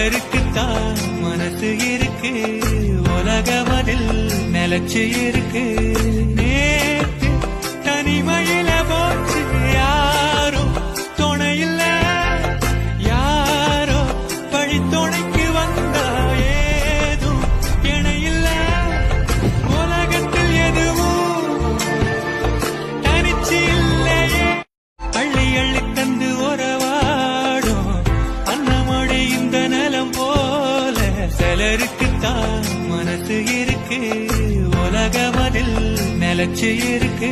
சிலருக்குத்தான் மனசு இருக்கு, உலகமதில் நிலச்சு இருக்கு. நேற்று தனிமையில போச்சு, யாரும் துணையில்ல, யாரோ வழித்துணைக்கு வந்தா ஏதும் இணையில்ல. உலகத்தில் எதுவும் தனிச்சு இல்லையே, அள்ளி அள்ளி தந்து உறவாடும் அன்னமொழி இந்த நலம் போல. சிலருக்குத்தான் மனசு இருக்கு, உலகமதில் நிலச்சு இருக்கு.